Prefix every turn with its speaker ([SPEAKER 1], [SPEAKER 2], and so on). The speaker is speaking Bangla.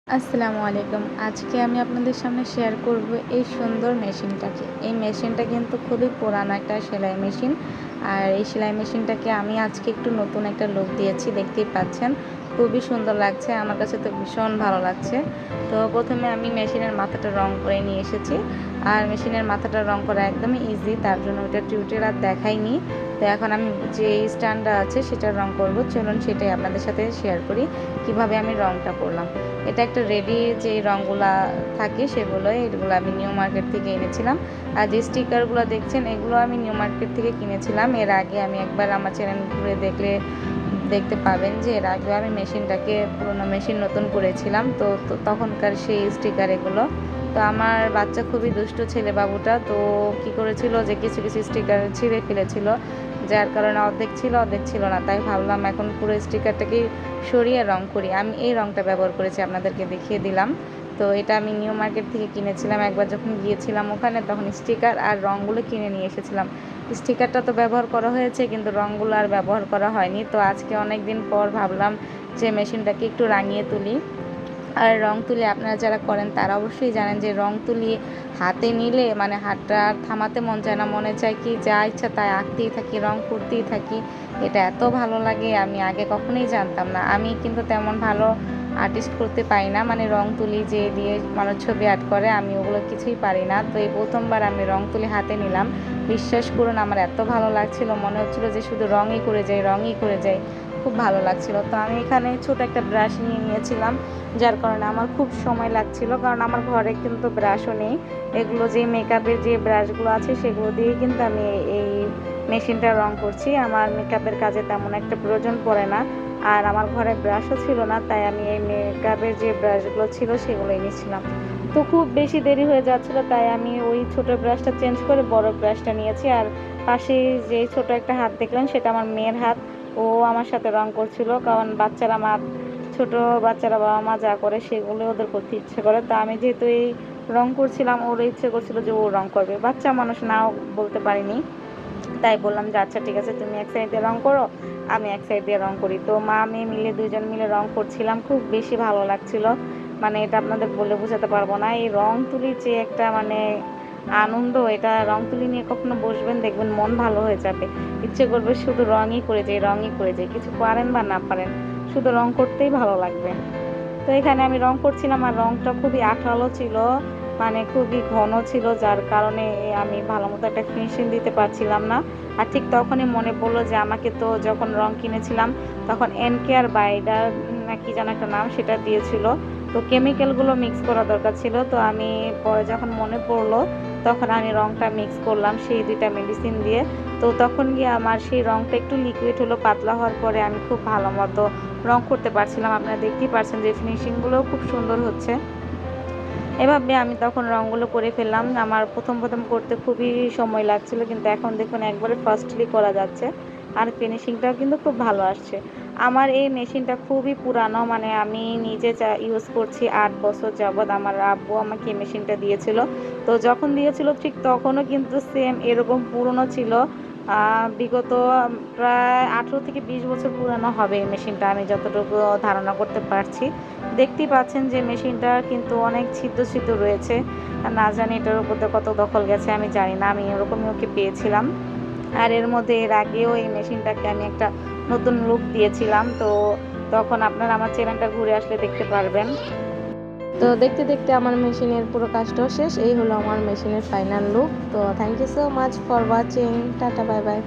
[SPEAKER 1] আসসালামু আলাইকুম। আজকে আমি আপনাদের সামনে শেয়ার করব এই সুন্দর মেশিনটাকে। এই মেশিনটা কিন্তু খুবই পুরানো একটা সেলাই মেশিন। আর এই সেলাই মেশিনটাকে আমি আজকে একটু নতুন একটা লুক দিয়েছি, দেখতেই পাচ্ছেন। খুবই সুন্দর লাগছে, আমার কাছে তো ভীষণ ভালো লাগছে। তো প্রথমে আমি মেশিনের মাথাটা রং করে নিয়ে এসেছি। আর মেশিনের মাথাটা রং করা একদমই ইজি, তার জন্য ওটা টিউটোরিয়াল আর দেখাইনি। তো এখন আমি যে স্ট্যান্ডটা আছে সেটা রং করব, চলুন সেটাই আপনাদের সাথে শেয়ার করি কিভাবে আমি রংটা করলাম। এটা একটা রেডি যে রঙগুলা থাকে এগুলো আমি নিউ মার্কেট থেকে এনেছিলাম। আর যে স্টিকারগুলো দেখছেন এগুলো আমি নিউ মার্কেট থেকে কিনেছিলাম। এর আগে আমি একবার আমার চ্যানেল ঘুরে দেখতে পাবেন যে এর আগে আমি মেশিনটাকে পুরোনো মেশিন নতুন করেছিলাম। তো তখনকার সেই স্টিকার এগুলো। তো আমার বাচ্চা খুবই দুষ্ট ছেলে বাবুটা, তো কি করেছিল যে কিছু কিছু স্টিকার ছিঁড়ে ফেলেছিল, যার কারণে অর্ধেক ছিল না। তাই ভাবলাম এখন পুরো স্টিকারটাকেই সরিয়ে রং করি। আমি এই রংটা ব্যবহার করেছি, আপনাদেরকে দেখিয়ে দিলাম। তো এটা আমি নিউ মার্কেট থেকে কিনেছিলাম, একবার যখন গিয়েছিলাম ওখানে তখন স্টিকার আর রঙগুলো কিনে নিয়ে এসেছিলাম। স্টিকারটা তো ব্যবহার করা হয়েছে কিন্তু রঙগুলো আর ব্যবহার করা হয়নি। তো আজকে অনেক দিন পর ভাবলাম যে মেশিনটাকে একটু রাঙিয়ে তুলি। আর রং তুলি আপনারা যারা করেন তারা অবশ্যই জানেন যে রং তুলি হাতে নিলে মানে হাতটা আর থামাতে মন চায় না, মনে চায় কি যা ইচ্ছা তাই আঁকতেই থাকি, রং করতেই থাকি। এটা এত ভালো লাগে, আমি আগে কখনোই জানতাম না। আমি কিন্তু তেমন ভালো আর্টিস্ট করতে পারি না, মানে রং তুলি যে দিয়ে মানুষ ছবি আর্ট করে আমি ওগুলো কিছুই পারি না। তো এই প্রথমবার আমি রং তুলি হাতে নিলাম, বিশ্বাস করুন আমার এত ভালো লাগছিল, মনে হচ্ছিল যে শুধু রঙই করে যাই। খুব ভালো লাগছিল। তো আমি এখানে ছোট একটা ব্রাশ নিয়ে নিয়েছিলাম, যার কারণে আমার খুব সময় লাগছিল, কারণ আমার ঘরে কিন্তু ব্রাশও নেই। এগুলো যে মেকআপের যে ব্রাশগুলো আছে সেগুলো দিয়েই কিন্তু আমি এই মেশিনটা রং করছি। আমার মেকআপের কাজে তেমন একটা প্রয়োজন পড়ে না, আর আমার ঘরে ব্রাশও ছিল না, তাই আমি এই মেকআপের যে ব্রাশগুলো ছিল সেগুলো এনেছিলাম। তো খুব বেশি দেরি হয়ে যাচ্ছিলো, তাই আমি ওই ছোট ব্রাশটা চেঞ্জ করে বড় ব্রাশটা নিয়েছি। আর পাশে যে ছোট একটা হাত দেখলেন সেটা আমার মেয়ের হাত, ও আমার সাথে রং করছিল, কারণ ছোট বাচ্চারা বাবা মা যা করে সেগুলো ওদের করতে ইচ্ছে করে। তা আমি যেহেতু এই রং করছিলাম, ওর ইচ্ছে করছিল যে ও রং করবে, বাচ্চা মানুষ নাও বলতে পারিনি। তাই বললাম যে আচ্ছা ঠিক আছে, তুমি এক সাইড দিয়ে রং করো, আমি এক সাইড দিয়ে রং করি। তো মা মেয়ে মিলে দুইজন মিলে রং করছিলাম, খুব বেশি ভালো লাগছিল। মানে এটা আপনাদের বলে বোঝাতে পারবো না। এই রং তুলি যে একটা মানে আনন্দ, এটা রং তুলি নিয়ে কখনো বসবেন দেখবেন মন ভালো হয়ে যাবে, ইচ্ছে করবে শুধু রঙই করে যাই, কিছু পারেন বা না পারেন, শুধু রং করতেই ভালো লাগবে। তো এখানে আমি রং করছিলাম, আর রংটা খুবই আঠালো ছিল, মানে খুবই ঘন ছিল, যার কারণে আমি ভালো মতো একটা ফিনিশিং দিতে পারছিলাম না। আর ঠিক তখনই মনে পড়লো যে আমাকে তো যখন রং কিনেছিলাম তখন এনকেয়ার বাইডার না কি যেন একটা নাম সেটা দিয়েছিল। তো কেমিক্যালগুলো মিক্স করা দরকার ছিল। তো আমি পরে যখন মনে পড়লো তখন আমি রংটা মিক্স করলাম সেই দুইটা মেডিসিন দিয়ে। তো তখন গিয়ে আমার সেই রংটা একটু লিকুইড হলো, পাতলা হওয়ার পরে আমি খুব ভালো মতো রং করতে পারছিলাম। আপনারা দেখতেই পাচ্ছেন যে ফিনিশিংগুলোও খুব সুন্দর হচ্ছে। এভাবে আমি তখন রঙগুলো করে ফেললাম। আমার প্রথম করতে খুবই সময় লাগছিল, কিন্তু এখন দেখুন একবারে ফাস্টলি করা যাচ্ছে, আর ফিনিশিংটাও কিন্তু খুব ভালো আসছে। আমার এই মেশিনটা খুবই পুরানো, মানে আমি নিজে ইউজ করছি 8 বছর যাবৎ। আমার আব্বু আমাকে এই মেশিনটা দিয়েছিল। তো যখন দিয়েছিল ঠিক তখনও কিন্তু সেম এরকম পুরনো ছিল। বিগত প্রায় 18 থেকে 20 বছর পুরানো হবে এই মেশিনটা, আমি যতটুকু ধারণা করতে পারছি। দেখতেই পাচ্ছেন যে মেশিনটা কিন্তু অনেক ছিদ্র রয়েছে, না জানি এটার উপর কত দখল গেছে আমি জানি না, আমি এরকমই ওকে পেয়েছিলাম। আর এর মধ্যে এর আগেও এই মেশিনটাকে আমি একটা নতুন লুক দিয়েছিলাম। তো তখন আপনারা আমার চ্যানেলটা ঘুরে আসলে দেখতে পারবেন। তো দেখতে দেখতে আমার মেশিনের পুরো কাজটাও শেষ, এই হলো আমার মেশিনের ফাইনাল লুক। তো thank you so much for watching, tata bye by.